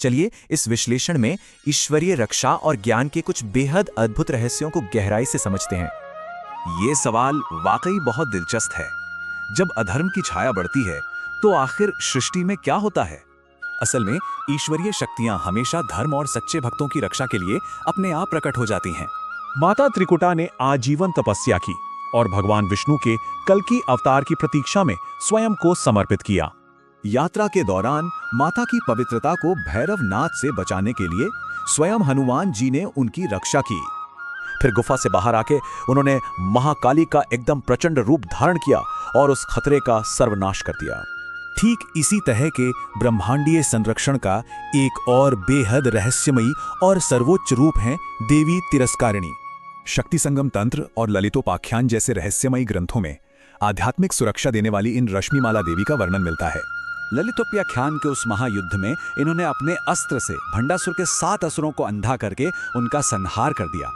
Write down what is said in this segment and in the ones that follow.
चलिए इस विश्लेषण में ईश्वरीय रक्षा और ज्ञान के कुछ बेहद अद्भुत रहस्यों को गहराई से समझते हैं। ये सवाल वाकई बहुत दिलचस्प है। जब अधर्म की छाया बढ़ती है तो आखिर सृष्टि में क्या होता है? असल में ईश्वरीय शक्तियां हमेशा धर्म और सच्चे भक्तों की रक्षा के लिए अपने आप प्रकट हो जाती हैं। माता त्रिकुटा ने आजीवन तपस्या की और भगवान विष्णु के कल्कि अवतार की प्रतीक्षा में स्वयं को समर्पित किया। यात्रा के दौरान माता की पवित्रता को भैरवनाथ से बचाने के लिए स्वयं हनुमान जी ने उनकी रक्षा की। फिर गुफा से बाहर आके उन्होंने महाकाली का एकदम प्रचंड रूप धारण किया और उस खतरे का सर्वनाश कर दिया। ठीक इसी तरह के ब्रह्मांडीय संरक्षण का एक और बेहद रहस्यमयी और सर्वोच्च रूप है देवी तिरस्कारिणी। शक्ति संगम तंत्र और ललितोपाख्यान जैसे रहस्यमयी ग्रंथों में आध्यात्मिक सुरक्षा देने वाली इन रश्मिमाला देवी का वर्णन मिलता है। ललितोपाख्यान के उस महायुद्ध में इन्होंने अपने अस्त्र से भंडासुर के 7 असुरों को अंधा करके उनका संहार कर दिया।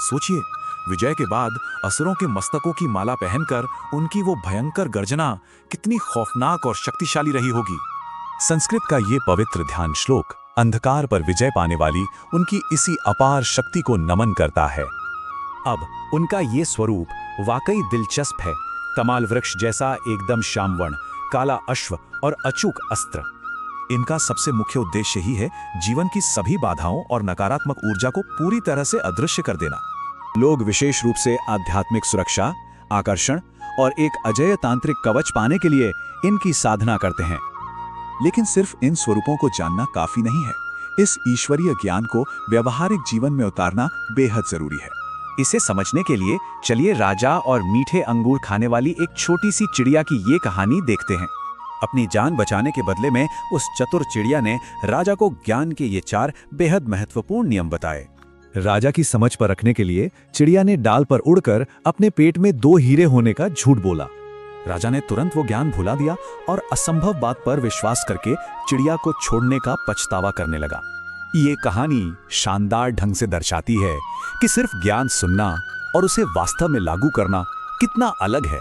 सोचिए, विजय के बाद असुरों के मस्तकों की माला पहनकर उनकी वो भयंकर गर्जना कितनी खौफनाक और शक्तिशाली रही होगी। संस्कृत का ये पवित्र ध्यान श्लोक अंधकार पर विजय पाने वाली उनकी इसी अपार शक्ति को नमन करता है। अब उनका ये स्वरूप वाकई दिलचस्प है। तमाल वृक्ष जैसा एकदम श्यामवर्ण, काला अश्व और अचूक अस्त्र। इनका सबसे मुख्य उद्देश्य ही है जीवन की सभी बाधाओं और नकारात्मक ऊर्जा को पूरी तरह से अदृश्य कर देना। लोग विशेष रूप से आध्यात्मिक सुरक्षा, आकर्षण और एक अजेय तांत्रिक कवच पाने के लिए इनकी साधना करते हैं। लेकिन सिर्फ इन स्वरूपों को जानना काफी नहीं है। इस ईश्वरीय ज्ञान को व्यवहारिक जीवन में उतारना बेहद जरूरी है। इसे समझने के लिए चलिए राजा और मीठे अंगूर खाने वाली एक छोटी सी चिड़िया की ये कहानी देखते हैं। अपनी जान बचाने के बदले में उस चतुर चिड़िया ने राजा को ज्ञान के ये 4 बेहद महत्वपूर्ण नियम बताए। राजा की समझ पर रखने के लिए चिड़िया ने डाल पर उड़कर अपने पेट में 2 हीरे होने का झूठ बोला। राजा ने तुरंत वो ज्ञान भुला दिया और असंभव बात पर विश्वास करके चिड़िया को छोड़ने का पछतावा करने लगा। ये कहानी शानदार ढंग से दर्शाती है कि सिर्फ ज्ञान सुनना और उसे वास्तव में लागू करना कितना अलग है।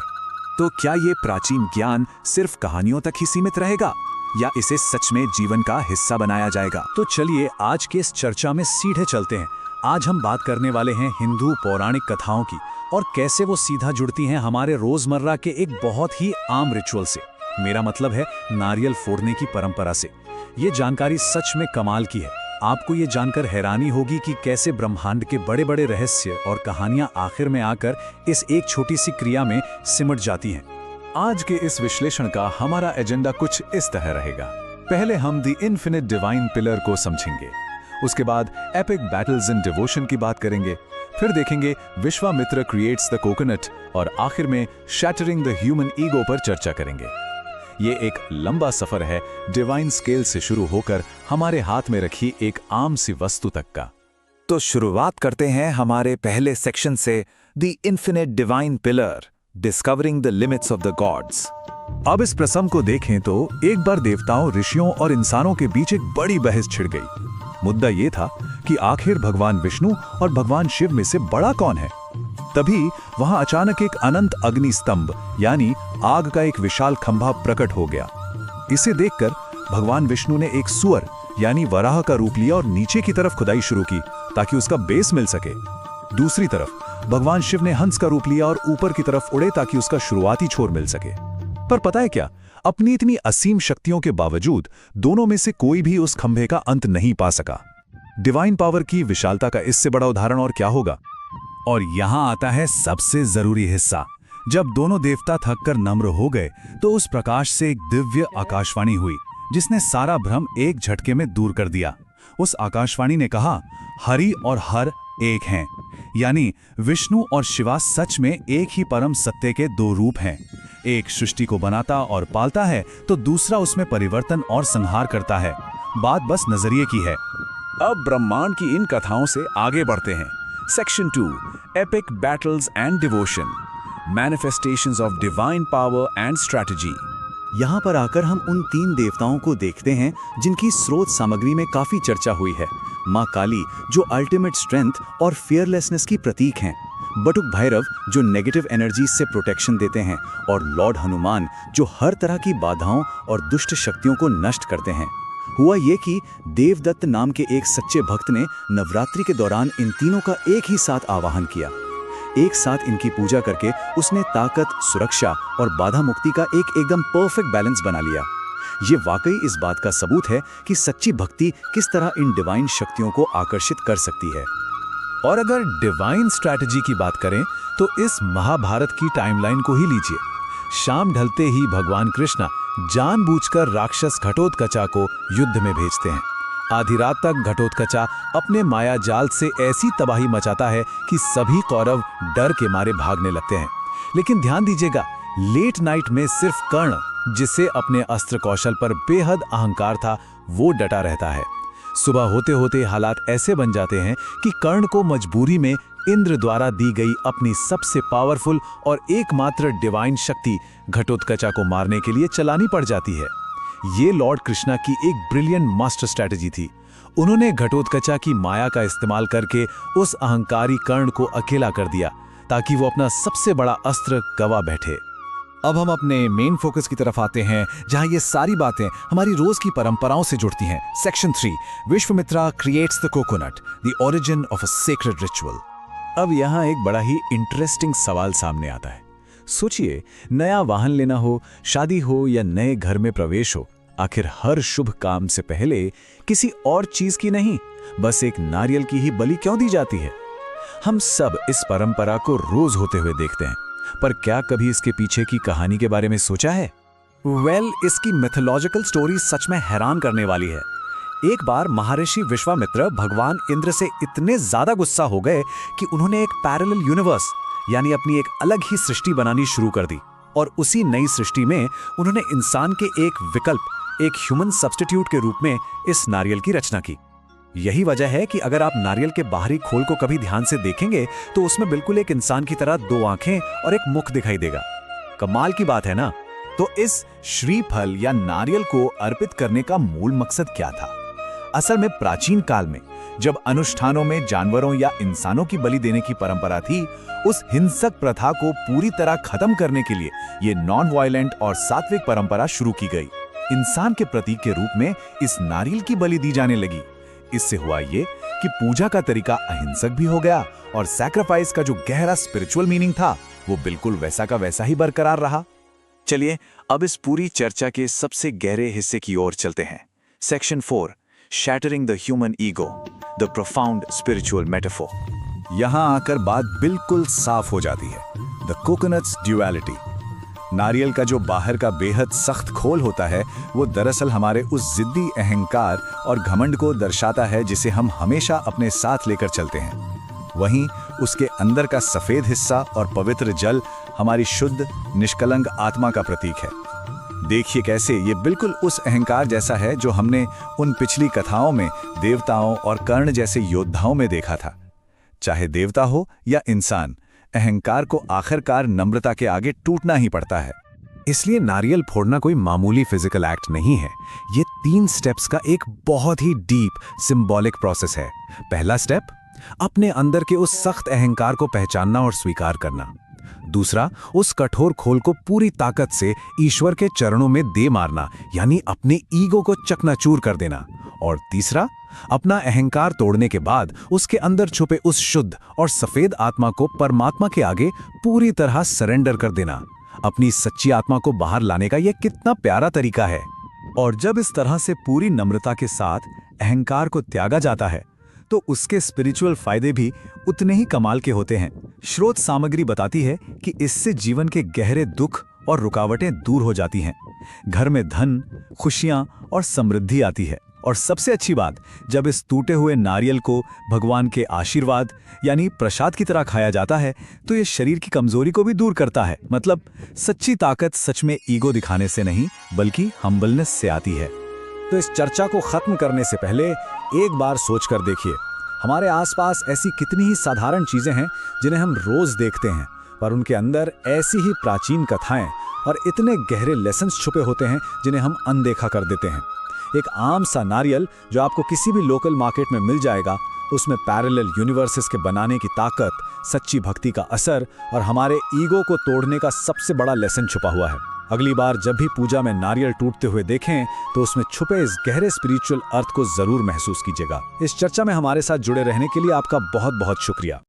तो क्या ये प्राचीन ज्ञान सिर्फ कहानियों तक ही सीमित रहेगा या इसे सच में जीवन का हिस्सा बनाया जाएगा? तो चलिए आज के इस चर्चा में सीधे चलते हैं। आज हम बात करने वाले हैं हिंदू पौराणिक कथाओं की और कैसे वो सीधा जुड़ती हैं हमारे रोजमर्रा के एक बहुत ही आम रिचुअल से। मेरा मतलब है नारियल फोड़ने की परंपरा से। ये जानकारी सच में कमाल की है। आपको ये जानकर हैरानी होगी कि कैसे ब्रह्मांड के बड़े बड़े रहस्य और कहानियां आखिर में आकर इस एक छोटी सी क्रिया में सिमट जाती हैं। आज के इस विश्लेषण का हमारा एजेंडा कुछ इस तरह रहेगा। पहले हम द इन्फिनिट डिवाइन पिलर को समझेंगे, उसके बाद एपिक बैटल्स इन डिवोशन की बात करेंगे, फिर देखेंगे विश्वामित्र क्रिएट्स द कोकोनट और आखिर में शैटरिंग द ह्यूमन ईगो पर चर्चा करेंगे। ये एक लंबा सफर है डिवाइन स्केल से शुरू होकर हमारे हाथ में रखी एक आम सी वस्तु तक का। तो शुरुआत करते हैं हमारे पहले सेक्शन से, the infinite divine pillar, discovering the limits of the gods. अब इस प्रसंग को देखें तो एक बार देवताओं, ऋषियों और इंसानों के बीच एक बड़ी बहस छिड़ गई। मुद्दा ये था कि आखिर भगवान विष्णु और भगवान शिव में से बड़ा कौन है। तभी वहां अचानक एक अनंत अग्नि स्तंभ यानी आग का एक विशाल खंभा प्रकट हो गया। इसे देखकर भगवान विष्णु ने एक सुअर यानी वराह का रूप लिया और नीचे की तरफ खुदाई शुरू की ताकि उसका बेस मिल सके। दूसरी तरफ भगवान शिव ने हंस का रूप लिया और ऊपर की तरफ उड़े ताकि उसका शुरुआती छोर मिल सके। पर पता है क्या, अपनी इतनी असीम शक्तियों के बावजूद दोनों में से कोई भी उस खंभे का अंत नहीं पा सका। डिवाइन पावर की विशालता का इससे बड़ा उदाहरण और क्या होगा। और यहां आता है सबसे जरूरी हिस्सा। जब दोनों देवता थककर नम्र हो गए तो उस प्रकाश से एक दिव्य आकाशवाणी हुई जिसने सारा भ्रम एक झटके में दूर कर दिया। उस आकाशवाणी ने कहा, हरि और हर एक हैं, यानी विष्णु और शिवा सच में एक ही परम सत्य के 2 रूप हैं। एक सृष्टि को बनाता और पालता है तो दूसरा उसमें परिवर्तन और संहार करता है। बात बस नजरिए की है। अब ब्रह्मांड की इन कथाओं से आगे बढ़ते हैं। Section 2, epic battles and devotion, manifestations of divine power and strategy. यहाँ पर आकर हम उन 3 देवताओं को देखते हैं जिनकी स्रोत सामग्री में काफी चर्चा हुई है। माँ काली जो अल्टीमेट स्ट्रेंथ और फियरलेसनेस की प्रतीक हैं, बटुक भैरव जो नेगेटिव एनर्जीज से प्रोटेक्शन देते हैं और लॉर्ड हनुमान जो हर तरह की बाधाओं और दुष्ट शक्तियों को नष्ट करते हैं। हुआ ये कि देवदत्त नाम के एक सच्चे भक्त ने नवरात्रि के दौरान इन तीनों का एक ही साथ आवाहन किया। एक साथ इनकी पूजा करके उसने ताकत, सुरक्षा और बाधा मुक्ति का एक एकदम परफेक्ट बैलेंस बना लिया। ये वाकई इस बात का सबूत है कि सच्ची भक्ति किस तरह इन डिवाइन शक्तियों को आकर्षित कर सकती है। और अगर डिवाइन स्ट्रैटेजी की बात करें तो इस महाभारत की टाइमलाइन को ही लीजिए। शाम ढलते ही भगवान कृष्ण जानबूझकर राक्षस घटोत्कचा को युद्ध में भेजते हैं। आधी रात तक घटोत्कचा अपने माया जाल से ऐसी तबाही मचाता है कि सभी कौरव डर के मारे भागने लगते हैं। लेकिन ध्यान दीजिएगा, लेट नाइट में सिर्फ कर्ण, जिसे अपने अस्त्र कौशल पर बेहद अहंकार था, वो डटा रहता है। सुबह होते होते हालात ऐसे बन जाते हैं कि कर्ण को मजबूरी में इंद्र द्वारा दी गई अपनी सबसे पावरफुल और एकमात्र डिवाइन शक्ति घटोत्कचा को मारने के लिए चलानी पड़ जाती है। ये लॉर्ड कृष्णा की एक ब्रिलियंट मास्टर स्ट्रैटेजी थी। उन्होंने घटोत्कचा की माया का इस्तेमाल करके उस अहंकारी कर्ण को अकेला कर दिया ताकि वो अपना सबसे बड़ा अस्त्र गवा बैठे। अब हम अपने मेन फोकस की तरफ आते हैं, जहां ये सारी बातें हमारी रोज की परंपराओं से जुड़ती हैं। Section 3, Vishwamitra creates the coconut, the origin of a sacred ritual. अब यहाँ एक बड़ा ही इंटरेस्टिंग सवाल सामने आता है। सोचिए, नया वाहन लेना हो, शादी हो या नए घर में प्रवेश हो, आखिर हर शुभ काम से पहले किसी और चीज की नहीं, बस एक नारियल की ही बलि क्यों दी जाती है? हम सब इस परंपरा को रोज होते हुए देखते हैं, पर क्या कभी इसके पीछे की कहानी के बारे में सोचा है? इसकी मिथोलॉजिकल स्टोरी सच में हैरान करने वाली है। एक बार महर्षि विश्वामित्र भगवान इंद्र से इतने ज्यादा गुस्सा हो गए कि उन्होंने एक पैरेलल यूनिवर्स यानी अपनी एक अलग ही सृष्टि बनानी शुरू कर दी। और उसी नई सृष्टि में उन्होंने इंसान के एक विकल्प, एक ह्यूमन सब्स्टिट्यूट के रूप में इस नारियल की रचना की। यही वजह है कि अगर आप नारियल के बाहरी खोल को कभी ध्यान से देखेंगे तो उसमें बिल्कुल एक इंसान की तरह 2 आंखें और एक मुख दिखाई देगा। कमाल की बात है ना? तो इस श्रीफल या नारियल को अर्पित करने का मूल मकसद क्या था? असल में प्राचीन काल में जब अनुष्ठानों में जानवरों या इंसानों की बलि देने की परंपरा थी, उस हिंसक प्रथा को पूरी तरह खत्म करने के लिए ये नॉन वायलेंट और सात्विक परंपरा शुरू की गई। इंसान के प्रतीक के रूप में इस नारियल की बलि दी जाने लगी। इससे हुआ ये कि पूजा का तरीका अहिंसक भी हो गया और सैक्रिफाइस का जो गहरा स्पिरिचुअल मीनिंग था वो बिल्कुल वैसा का वैसा ही बरकरार रहा। चलिए अब इस पूरी चर्चा के सबसे गहरे हिस्से की ओर चलते हैं। Section 4, shattering the human ego, the profound spiritual metaphor. यहां आकर बात बिल्कुल साफ हो जाती है। The coconuts duality. नारियल का जो बाहर का बेहद सख्त खोल होता है वो दरअसल हमारे उस जिद्दी अहंकार और घमंड को दर्शाता है जिसे हम हमेशा अपने साथ लेकर चलते हैं। वहीं उसके अंदर का सफेद हिस्सा और पवित्र जल हमारी शुद्ध निष्कलंक आत्मा का प्रतीक है। देखिए कैसे ये बिल्कुल उस अहंकार जैसा है जो हमने उन पिछली कथाओं में देवताओं और कर्ण जैसे योद्धाओं में देखा था। चाहे देवता हो या इंसान, अहंकार को आखिरकार नम्रता के आगे टूटना ही पड़ता है। इसलिए नारियल फोड़ना कोई मामूली फिजिकल एक्ट नहीं है। ये 3 स्टेप्स का एक बहुत ही डीप सिंबॉलिक प्रोसेस है। पहला स्टेप, अपने अंदर के उस सख्त अहंकार को पहचानना और स्वीकार करना। दूसरा, उस कठोर खोल को पूरी ताकत से ईश्वर के चरणों में दे मारना, यानी अपने ईगो को चकनाचूर कर देना। और तीसरा, अपना अहंकार तोड़ने के बाद उसके अंदर छुपे उस शुद्ध और सफेद आत्मा को परमात्मा के आगे पूरी तरह सरेंडर कर देना। अपनी सच्ची आत्मा को बाहर लाने का यह कितना प्यारा तरीका है। और जब इस तरह से पूरी नम्रता के साथ अहंकार को त्यागा जाता है तो उसके स्पिरिचुअल फायदे भी उतने ही कमाल के होते हैं। स्रोत सामग्री बताती है कि इससे जीवन के गहरे दुख और रुकावटें दूर हो जाती हैं। घर में धन, खुशियां और समृद्धि आती है। और सबसे अच्छी बात, जब इस टूटे हुए नारियल को भगवान के आशीर्वाद यानी प्रसाद की तरह खाया जाता है तो ये शरीर की कमजोरी को भी दूर करता है। मतलब सच्ची ताकत सच में ईगो दिखाने से नहीं बल्कि हम्बलनेस से आती है। तो इस चर्चा को खत्म करने से पहले एक बार सोच कर देखिए, हमारे आसपास ऐसी कितनी ही साधारण चीजें हैं जिन्हें हम रोज देखते हैं, पर उनके अंदर ऐसी ही प्राचीन कथाएं और इतने गहरे लेसन्स छुपे होते हैं जिन्हें हम अनदेखा कर देते हैं। एक आम सा नारियल जो आपको किसी भी लोकल मार्केट में मिल जाएगा, उसमें पैरेलल यूनिवर्सेस के बनाने की ताकत, सच्ची भक्ति का असर और हमारे ईगो को तोड़ने का सबसे बड़ा लेसन छुपा हुआ है। अगली बार जब भी पूजा में नारियल टूटते हुए देखें तो उसमें छुपे इस गहरे स्पिरिचुअल अर्थ को जरूर महसूस कीजिएगा। इस चर्चा में हमारे साथ जुड़े रहने के लिए आपका बहुत बहुत शुक्रिया।